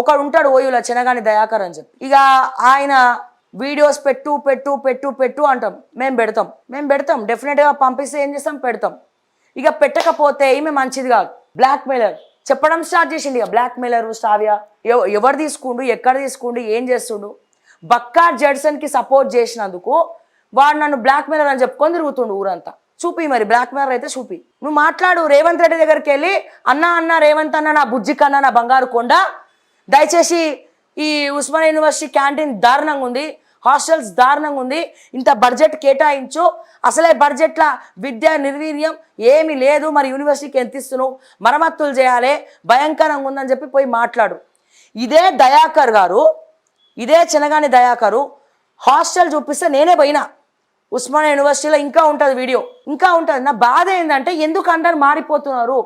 ఒకడు ఉంటాడు ఓయూలో చెనగాని దయాకర్ అని చెప్పి. ఇక ఆయన వీడియోస్ పెట్టు పెట్టు పెట్టు పెట్టు అంటాం, మేము పెడతాం డెఫినెట్గా పంపిస్తే ఏం చేస్తాం, పెడతాం. ఇక పెట్టకపోతే ఈమె మంచిది కాదు, బ్లాక్ మెయిలర్ చెప్పడం స్టార్ట్ చేసింది. ఇక బ్లాక్ మెయిలర్ స్టావియా ఎవరు తీసుకుండు, ఎక్కడ తీసుకుండు, ఏం చేస్తుండు. బక్కా జడ్సన్కి సపోర్ట్ చేసినందుకు వాడు నన్ను బ్లాక్ మెయిలర్ అని చెప్పుకొని తిరుగుతుండు ఊరంతా. చూపి మరి బ్లాక్ మెయిలర్ అయితే చూపి. నువ్వు మాట్లాడు రేవంత్ రెడ్డి దగ్గరికి వెళ్ళి, అన్న రేవంత్ అన్న నా బుజ్జి కన్నా నా బంగారు కొండ, దయచేసి ఈ ఉస్మానియా యూనివర్సిటీ క్యాంటీన్ దారుణంగా ఉంది, హాస్టల్స్ దారుణంగా ఉంది, ఇంత బడ్జెట్ కేటాయించు, అసలే బడ్జెట్ల విద్యా నిర్వీర్యం ఏమీ లేదు, మరి యూనివర్సిటీకి ఎంత ఇస్తున్నావు, మరమ్మతులు చేయాలి, భయంకరంగా ఉందని చెప్పి పోయి మాట్లాడు. ఇదే దయాకర్ గారు, ఇదే చెనగాని దయాకరు హాస్టల్ చూపిస్తే నేనే పోయినా ఉస్మానియా యూనివర్సిటీలో, ఇంకా ఉంటుంది వీడియో, ఇంకా ఉంటుంది. నా బాధ ఏంటంటే ఎందుకు అందరు మారిపోతున్నారు,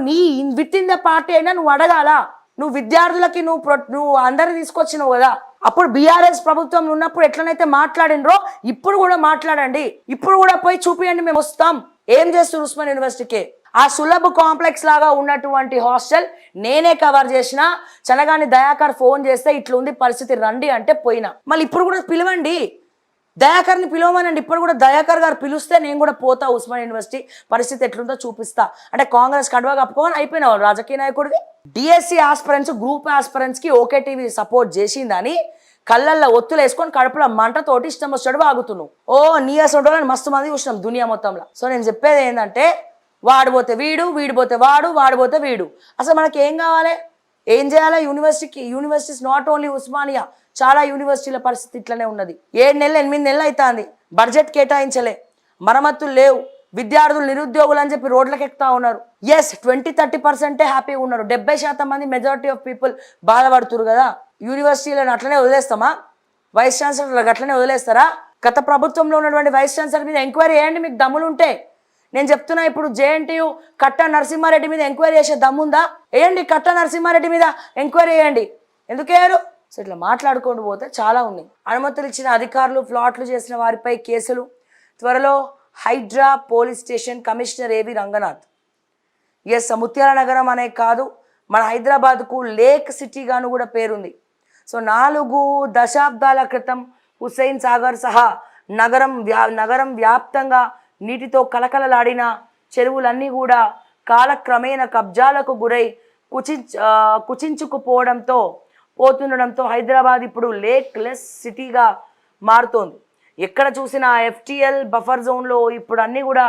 నీ విత్ ఇన్ ద పార్టీ అయినా నువ్వు అడగాల. నువ్వు విద్యార్థులకి నువ్వు అందరిని తీసుకొచ్చినావు కదా, అప్పుడు బీఆర్ఎస్ ప్రభుత్వం ఉన్నప్పుడు ఎట్లనైతే మాట్లాడినరో ఇప్పుడు కూడా మాట్లాడండి, ఇప్పుడు కూడా పోయి చూపియండి, మేము వస్తాం. ఏం చేస్తున్నారు ఉస్మానియా యూనివర్సిటీకి? ఆ సులభ్ కాంప్లెక్స్ లాగా ఉన్నటువంటి హాస్టల్ నేనే కవర్ చేసిన. చెనగాని దయాకర్ ఫోన్ చేస్తే ఇట్లా ఉంది పరిస్థితి, రండి అంటే పోయినా. మళ్ళీ ఇప్పుడు కూడా పిలవండి, దయాకర్ని పిలవమనండి. ఇప్పుడు కూడా దయాకర్ గారు పిలిస్తే నేను కూడా పోతా, ఉస్మానియా యూనివర్సిటీ పరిస్థితి ఎట్లుందో చూపిస్తా. అంటే కాంగ్రెస్ కడవా కప్పుకోని అయిపోయినావు రాజకీయ నాయకుడివి. డిఎస్సి ఆస్పిరెంట్స్, గ్రూప్ ఆస్పిరెంట్స్కి ఓకే టీవీ సపోర్ట్ చేసిందని కళ్ళల్లో ఒత్తులు వేసుకొని కడుపులో మంటతోటి ఇష్టం వచ్చాడు వాగుతున్నావు. ఓ నీయసంటోళ్ళని మస్తు మంది చూసినాం దునియా మొత్తంలో. సో నేను చెప్పేది ఏంటంటే, వాడు పోతే వీడు, వీడు పోతే వాడు పోతే వీడు. అసలు మనకి ఏం కావాలి, ఏం చేయాలి? యూనివర్సిటీస్ నాట్ ఓన్లీ ఉస్మానియా, చాలా యూనివర్సిటీల పరిస్థితి ఇట్లనే ఉన్నది. 7 నెలలు 8 నెలలు అవుతుంది, బడ్జెట్ కేటాయించలే, మరమ్మతులు లేవు, విద్యార్థులు నిరుద్యోగులు అని చెప్పి రోడ్లకు ఎక్కుతా ఉన్నారు. ఎస్ 20-30% హ్యాపీగా ఉన్నారు, 70% మంది మెజారిటీ ఆఫ్ పీపుల్ బాధపడుతున్నారు కదా. యూనివర్సిటీలను అట్లనే వదిలేస్తామా? వైస్ ఛాన్సలర్ అట్లనే వదిలేస్తారా? గత ప్రభుత్వంలో ఉన్నటువంటి వైస్ ఛాన్సలర్ మీద ఎంక్వైరీ చేయండి మీకు దమ్ములుంటే. నేను చెప్తున్నా, ఇప్పుడు జేఎన్టీయూ కట్ట నరసింహారెడ్డి మీద ఎంక్వైరీ చేసే దమ్ముందా? వేయండి, కట్ట నరసింహారెడ్డి మీద ఎంక్వైరీ చేయండి. ఎందుకేయారు? సో ఇట్లా మాట్లాడుకుంటూ పోతే చాలా ఉన్నాయి. అనుమతులు ఇచ్చిన అధికారులు, ప్లాట్లు చేసిన వారిపై కేసులు. త్వరలో హైడ్రా పోలీస్ స్టేషన్ కమిషనర్ ఏవి రంగనాథ్. ఎస్, ముత్యాల నగరం అనే కాదు, మన హైదరాబాద్కు లేక్ సిటీగాను కూడా పేరుంది. సో 4 దశాబ్దాల క్రితం హుస్సేన్ సాగర్ సహా నగరం వ్యాప్తంగా నీటితో కలకలలాడిన చెరువులన్నీ కూడా కాలక్రమేణా కబ్జాలకు గురై పోతుండడంతో హైదరాబాద్ ఇప్పుడు లేక్ లెస్ సిటీగా మారుతోంది. ఎక్కడ చూసినా FTL బఫర్ జోన్లో ఇప్పుడు అన్నీ కూడా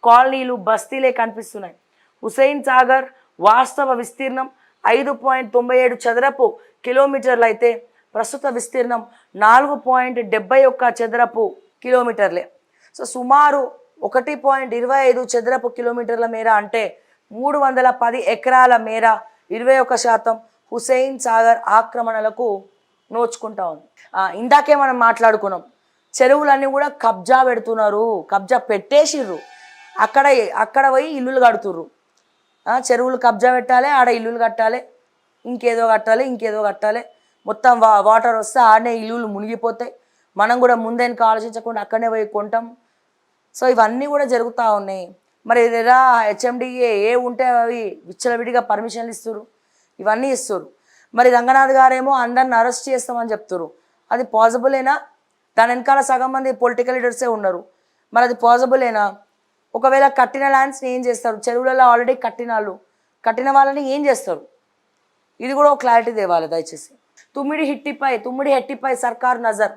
కాలనీలు, బస్తీలే కనిపిస్తున్నాయి. హుస్సేన్ సాగర్ వాస్తవ విస్తీర్ణం 5.97 చదరపు కిలోమీటర్లు అయితే ప్రస్తుత విస్తీర్ణం 4.71 చదరపు కిలోమీటర్లే. సో సుమారు 1.25 చదరపు కిలోమీటర్ల మేర, అంటే 310 ఎకరాల మేర 21% హుస్సేన్ సాగర్ ఆక్రమణలకు నోచుకుంటా ఉంది. ఇందాకే మనం మాట్లాడుకున్నాం, చెరువులన్నీ కూడా కబ్జా పెడుతున్నారు, కబ్జా పెట్టేసిర్రు, అక్కడ పోయి ఇల్లులు కడుతుర్రు. చెరువులు కబ్జా పెట్టాలి, ఆడ ఇల్లులు కట్టాలి, ఇంకేదో కట్టాలి. మొత్తం వాటర్ వస్తే ఆడనే ఇల్లులు మునిగిపోతాయి. మనం కూడా ముందేనికి ఆలోచించకుండా అక్కడనే పోయి కొంటాం. సో ఇవన్నీ కూడా జరుగుతూ ఉన్నాయి. మరి ఎలా HMDA ఉంటే అవి విచ్చలవిడిగా పర్మిషన్లు ఇస్తారు, ఇవన్నీ ఇస్తారు. మరి రంగనాథ్ గారేమో అందరిని అరెస్ట్ చేస్తామని చెప్తారు. అది పాసిబులేనా? దాని వెనకాల సగం మంది పొలిటికల్ లీడర్సే ఉన్నారు. మరి అది పాసిబులేనా? ఒకవేళ కట్టిన ల్యాండ్స్ని ఏం చేస్తారు? చెరువులలో ఆల్రెడీ కట్టిన వాళ్ళని ఏం చేస్తారు? ఇది కూడా ఒక క్లారిటీ తేవాలి దయచేసి. తుమ్మిడి హెట్టిపై సర్కార్ నజర్,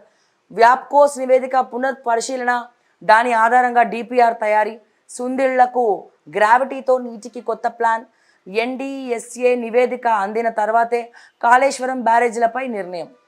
వ్యాప్కోస్ నివేదిక పునఃపరిశీలన, దాని ఆధారంగా DPR తయారీ, సుందిళ్లకు గ్రావిటీతో నీటికి కొత్త ప్లాన్, NDSA నివేదిక అందిన తర్వాతే కాళేశ్వరం బ్యారేజీలపై నిర్ణయం.